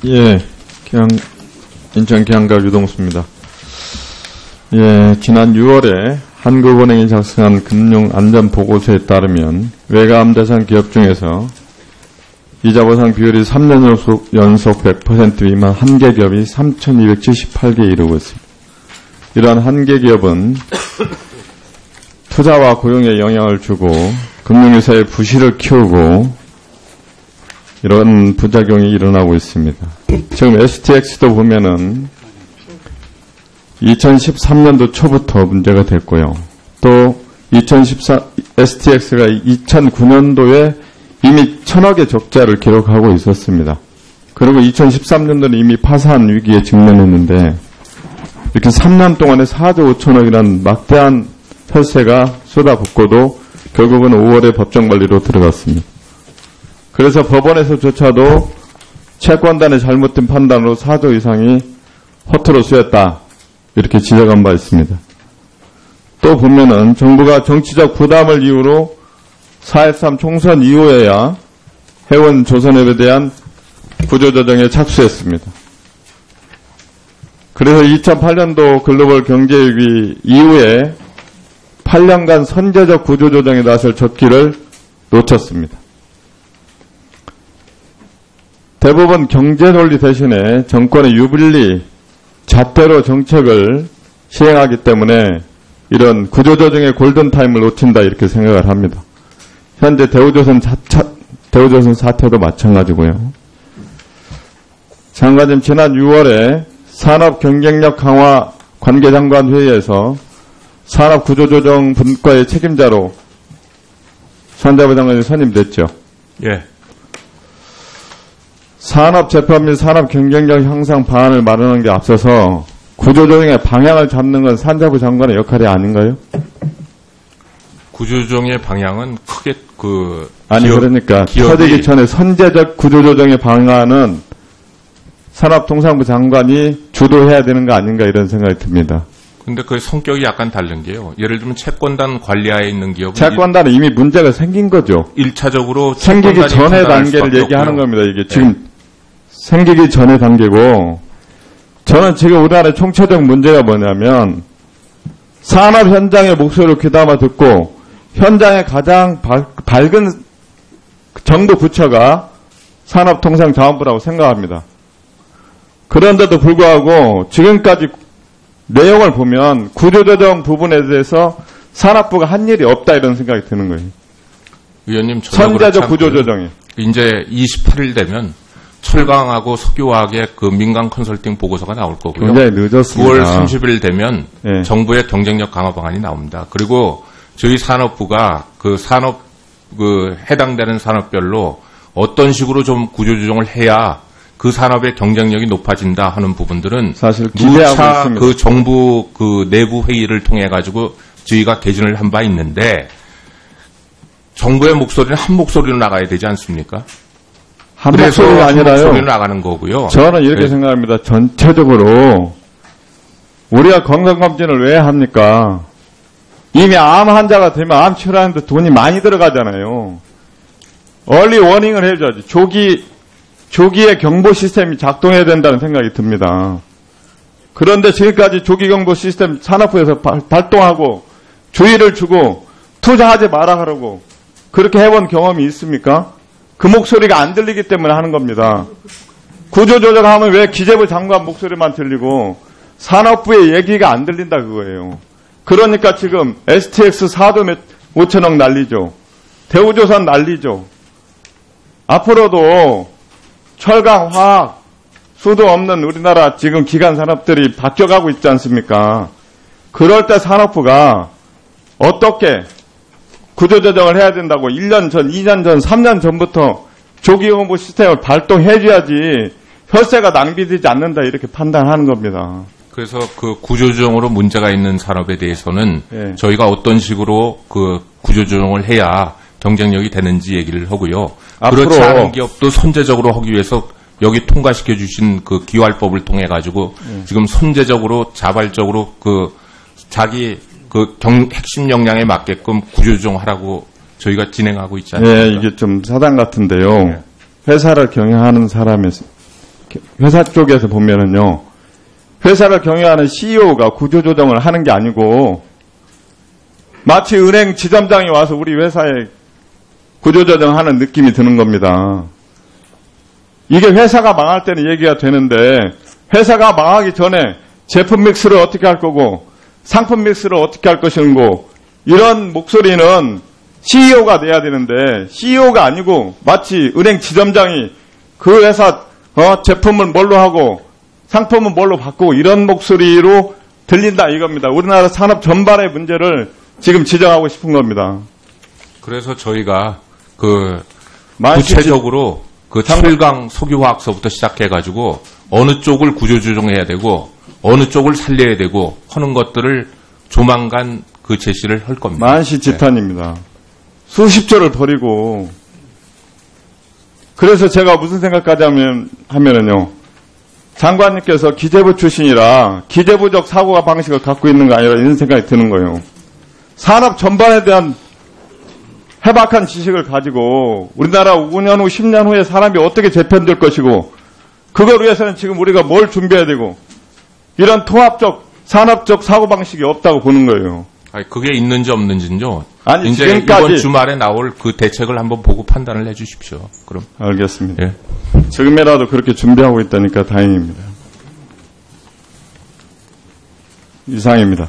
예, 인천 기안가 유동수입니다. 예, 지난 6월에 한국은행이 작성한 금융안전보고서에 따르면 외과암 대상 기업 중에서 이자 보상 비율이 3년 연속 100% 미만 한 개 기업이 3,278개에 이르고 있습니다. 이러한 한 개 기업은 투자와 고용에 영향을 주고 금융회사의 부실을 키우고 이런 부작용이 일어나고 있습니다. 지금 STX도 보면은 2013년도 초부터 문제가 됐고요. 또 STX가 2009년도에 이미 1,000억의 적자를 기록하고 있었습니다. 그리고 2013년도는 이미 파산 위기에 직면했는데 이렇게 3년 동안에 4조 5천억이라는 막대한 혈세가 쏟아붓고도 결국은 5월에 법정관리로 들어갔습니다. 그래서 법원에서조차도 채권단의 잘못된 판단으로 4조 이상이 허투루 쓰였다. 이렇게 지적한 바 있습니다. 또 보면은 정부가 정치적 부담을 이유로 4.13 총선 이후에야 해운 조선업에 대한 구조조정에 착수했습니다. 그래서 2008년도 글로벌 경제위기 이후에 8년간 선제적 구조조정에 나설 적기를 놓쳤습니다. 대부분 경제 논리 대신에 정권의 유불리, 잣대로 정책을 시행하기 때문에 이런 구조조정의 골든타임을 놓친다 이렇게 생각을 합니다. 현재 대우조선 사태도 마찬가지고요. 장관님 지난 6월에 산업경쟁력 강화 관계장관 회의에서 산업구조조정 분과의 책임자로 산자부 장관이 선임됐죠. 예. 산업재판 및 산업경쟁력 향상 방안을 마련한 게 앞서서 구조조정의 방향을 잡는 건 산자부 장관의 역할이 아닌가요? 구조조정의 방향은 크게 그러니까 터지기 전에 선제적 구조조정의 방안은 산업통상부 장관이 주도해야 되는 거 아닌가 이런 생각이 듭니다. 근데 그 성격이 약간 다른 게요. 예를 들면 채권단 관리하에 있는 기업은 채권단은 이미 문제가 생긴 거죠. 1차적으로 생기기 전의 단계를 얘기하는 겁니다. 이게 지금 생기기 전의 단계고 저는 지금 우리나라의 총체적 문제가 뭐냐면 산업 현장의 목소리를 귀담아 듣고 현장의 가장 밝은 정부 부처가 산업통상자원부라고 생각합니다. 그런데도 불구하고 지금까지 내용을 보면 구조조정 부분에 대해서 산업부가 한 일이 없다 이런 생각이 드는 거예요. 위원님, 선제적 구조조정이. 이제 28일 되면 철강하고 석유화학의 그 민간 컨설팅 보고서가 나올 거고요. 굉장히 늦었습니다. 9월 30일 되면 정부의 경쟁력 강화 방안이 나옵니다. 그리고 저희 산업부가 해당되는 산업별로 어떤 식으로 좀 구조조정을 해야 그 산업의 경쟁력이 높아진다 하는 부분들은 사실 기대하고 있습니다. 그 정부 내부 회의를 통해 가지고 저희가 개진을 한 바 있는데 정부의 목소리는 한 목소리로 나가야 되지 않습니까? 한 목소리가 아니라요. 한 목소리로 나가는 거고요. 저는 이렇게 생각합니다. 전체적으로 우리가 건강검진을 왜 합니까? 이미 암 환자가 되면 암 치료하는데 돈이 많이 들어가잖아요. 얼리 워닝을 해줘야지. 조기의 경보 시스템이 작동해야 된다는 생각이 듭니다. 그런데 지금까지 조기 경보 시스템 산업부에서 발동하고 주의를 주고 투자하지 마라 하라고 그렇게 해본 경험이 있습니까? 그 목소리가 안 들리기 때문에 하는 겁니다. 구조조정하면 왜 기재부 장관 목소리만 들리고 산업부의 얘기가 안 들린다 그거예요. 그러니까 지금 STX 4조 5천억 난리죠. 대우조선 난리죠. 앞으로도 철강, 화학, 수도 없는 우리나라 지금 기간 산업들이 바뀌어가고 있지 않습니까? 그럴 때 산업부가 어떻게 구조조정을 해야 된다고 1년 전, 2년 전, 3년 전부터 조기경보 시스템을 발동해줘야지 혈세가 낭비되지 않는다 이렇게 판단하는 겁니다. 그래서 그 구조조정으로 문제가 있는 산업에 대해서는 저희가 어떤 식으로 그 구조조정을 해야 경쟁력이 되는지 얘기를 하고요. 그렇지 않은 기업도 선제적으로 하기 위해서 여기 통과시켜 주신 그 기활법을 통해 가지고 지금 선제적으로 자발적으로 그 자기 그 핵심 역량에 맞게끔 구조조정하라고 저희가 진행하고 있지 않습니까? 네, 이게 좀 사단 같은데요. 회사를 경영하는 사람의 회사 쪽에서 보면은요, 회사를 경영하는 CEO가 구조조정을 하는 게 아니고, 마치 은행 지점장이 와서 우리 회사에 구조조정하는 느낌이 드는 겁니다. 이게 회사가 망할 때는 얘기가 되는데, 회사가 망하기 전에 제품 믹스를 어떻게 할 거고, 상품 믹스를 어떻게 할 것인고, 이런 목소리는 CEO가 내야 되는데, CEO가 아니고, 마치 은행 지점장이 그 회사, 제품을 뭘로 하고, 상품은 뭘로 바꾸고, 이런 목소리로 들린다 이겁니다. 우리나라 산업 전반의 문제를 지금 지적하고 싶은 겁니다. 그래서 저희가 구체적으로 그 7강 석유화학서부터 시작해가지고 어느 쪽을 구조조정해야 되고 어느 쪽을 살려야 되고 하는 것들을 조만간 그 제시를 할 겁니다. 만시지탄입니다. 네. 수십 조를 버리고 그래서 제가 무슨 생각까지 하면은요. 장관님께서 기재부 출신이라 기재부적 사고가 방식을 갖고 있는 거 아니라 이런 생각이 드는 거예요. 산업 전반에 대한 해박한 지식을 가지고 우리나라 5년 후, 10년 후에 사람이 어떻게 재편될 것이고 그걸 위해서는 지금 우리가 뭘 준비해야 되고 이런 통합적, 산업적 사고방식이 없다고 보는 거예요. 아니, 그게 있는지 없는지는요. 아니, 이제 지금까지 이번 주말에 나올 그 대책을 한번 보고 판단을 해 주십시오. 그럼. 알겠습니다. 예. 지금이라도 그렇게 준비하고 있다니까 다행입니다. 이상입니다.